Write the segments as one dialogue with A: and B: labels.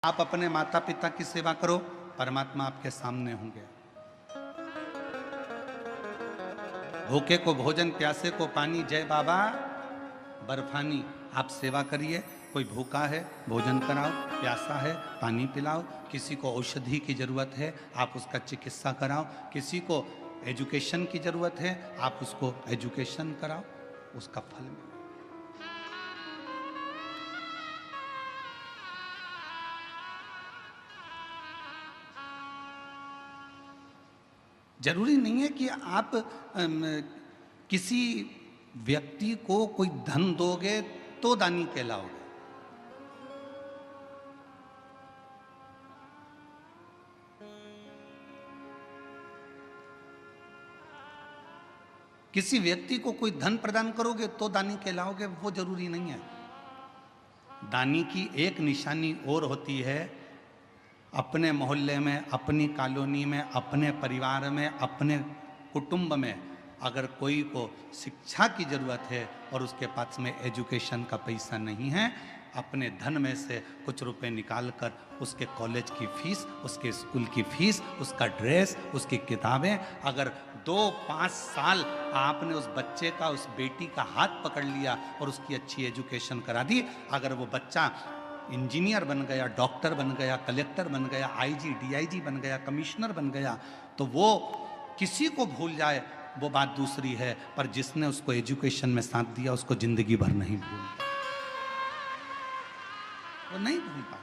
A: आप अपने माता पिता की सेवा करो, परमात्मा आपके सामने होंगे। भूखे को भोजन, प्यासे को पानी, जय बाबा बर्फानी। आप सेवा करिए। कोई भूखा है भोजन कराओ, प्यासा है पानी पिलाओ, किसी को औषधि की जरूरत है आप उसका चिकित्सा कराओ, किसी को एजुकेशन की जरूरत है आप उसको एजुकेशन कराओ, उसका फल मिले। जरूरी नहीं है कि आप किसी व्यक्ति को कोई धन दोगे तो दानी कहलाओगे। किसी व्यक्ति को कोई धन प्रदान करोगे तो दानी कहलाओगे, वो जरूरी नहीं है। दानी की एक निशानी और होती है, अपने मोहल्ले में, अपनी कॉलोनी में, अपने परिवार में, अपने कुटुंब में अगर कोई को शिक्षा की जरूरत है और उसके पास में एजुकेशन का पैसा नहीं है, अपने धन में से कुछ रुपए निकाल कर उसके कॉलेज की फीस, उसके स्कूल की फीस, उसका ड्रेस, उसकी किताबें, अगर 2-5 साल आपने उस बच्चे का, उस बेटी का हाथ पकड़ लिया और उसकी अच्छी एजुकेशन करा दी, अगर वो बच्चा इंजीनियर बन गया, डॉक्टर बन गया, कलेक्टर बन गया, आईजी डीआईजी बन गया, कमिश्नर बन गया, तो वो किसी को भूल जाए वो बात दूसरी है, पर जिसने उसको एजुकेशन में साथ दिया उसको जिंदगी भर नहीं भूल, वो नहीं भूल पाता।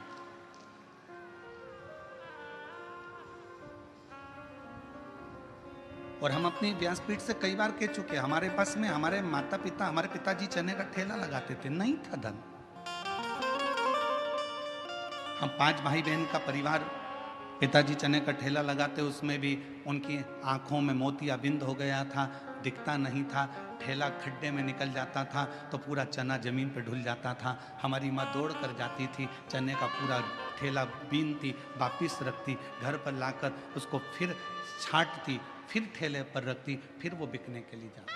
A: और हम अपनी व्यासपीठ से कई बार कह चुके, हमारे पास में हमारे माता पिता, हमारे पिताजी चने का ठेला लगाते थे, नहीं था धन। हम 5 भाई बहन का परिवार, पिताजी चने का ठेला लगाते, उसमें भी उनकी आंखों में मोतियाबिंद हो गया था, दिखता नहीं था, ठेला खड्डे में निकल जाता था तो पूरा चना जमीन पर ढुल जाता था। हमारी माँ दौड़ कर जाती थी, चने का पूरा ठेला बीनती, वापिस रखती, घर पर लाकर उसको फिर छांटती, फिर ठेले पर रखती, फिर वो बिकने के लिए जाती।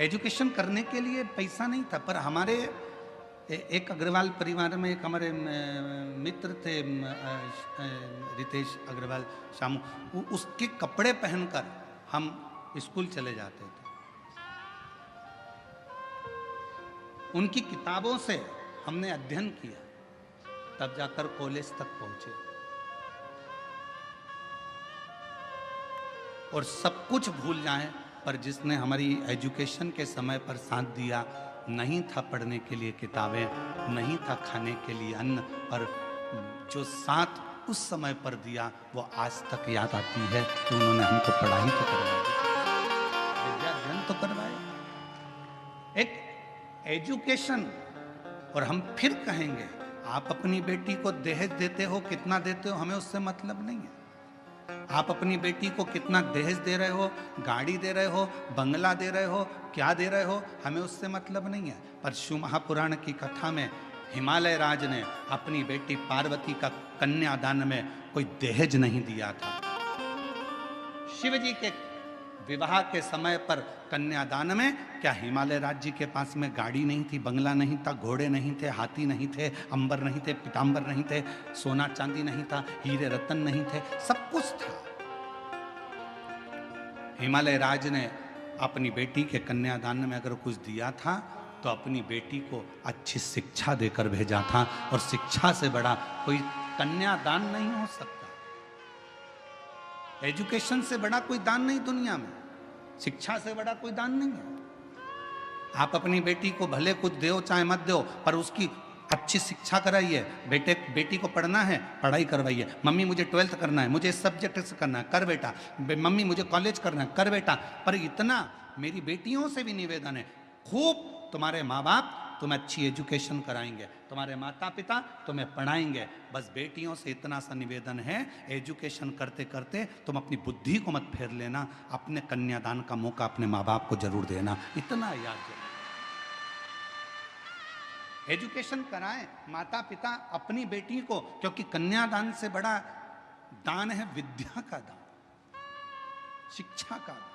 A: एजुकेशन करने के लिए पैसा नहीं था, पर हमारे एक अग्रवाल परिवार में एक हमारे मित्र थे, रितेश अग्रवाल शामू, उसके कपड़े पहनकर हम स्कूल चले जाते थे। उनकी किताबों से हमने अध्ययन किया, तब जाकर कॉलेज तक पहुंचे। और सब कुछ भूल जाएं, पर जिसने हमारी एजुकेशन के समय पर साथ दिया, नहीं था पढ़ने के लिए किताबें, नहीं था खाने के लिए अन्न, पर जो साथ उस समय पर दिया वो आज तक याद आती है कि उन्होंने हमको पढ़ाई तो करवाई, विद्या अध्ययन तो करवाए, एक एजुकेशन। और हम फिर कहेंगे, आप अपनी बेटी को दहेज देते हो, कितना देते हो, हमें उससे मतलब नहीं है। आप अपनी बेटी को कितना दहेज दे रहे हो, गाड़ी दे रहे हो, बंगला दे रहे हो, क्या दे रहे हो, हमें उससे मतलब नहीं है। पर शिव महापुराण की कथा में हिमालय राज ने अपनी बेटी पार्वती का कन्यादान में कोई दहेज नहीं दिया था। शिव जी के विवाह के समय पर कन्यादान में क्या हिमालय राज जी के पास में गाड़ी नहीं थी, बंगला नहीं था, घोड़े नहीं थे, हाथी नहीं थे, अंबर नहीं थे, पीतांबर नहीं थे, सोना चांदी नहीं था, हीरे रतन नहीं थे, सब कुछ था। हिमालय राज ने अपनी बेटी के कन्यादान में अगर कुछ दिया था तो अपनी बेटी को अच्छी शिक्षा देकर भेजा था, और शिक्षा से बड़ा कोई कन्यादान नहीं हो सकता। एजुकेशन से बड़ा कोई दान नहीं दुनिया में, शिक्षा से बड़ा कोई दान नहीं है। आप अपनी बेटी को भले कुछ दो चाहे मत दो, पर उसकी अच्छी शिक्षा कराइए। बेटी को पढ़ना है, पढ़ाई करवाइए। मम्मी मुझे 12th करना है, मुझे इस सब्जेक्ट से करना है, कर बेटा। मम्मी मुझे कॉलेज करना है, कर बेटा। पर इतना मेरी बेटियों से भी निवेदन है, खूब तुम्हारे माँ बाप तुम्हें अच्छी एजुकेशन कराएंगे, तुम्हारे माता पिता तुम्हें पढ़ाएंगे, बस बेटियों से इतना सा निवेदन है, एजुकेशन करते करते तुम अपनी बुद्धि को मत फेर लेना, अपने कन्यादान का मौका अपने माँ बाप को जरूर देना, इतना याद रखना। एजुकेशन कराएं माता पिता अपनी बेटी को, क्योंकि कन्यादान से बड़ा दान है विद्या का दान, शिक्षा का दान।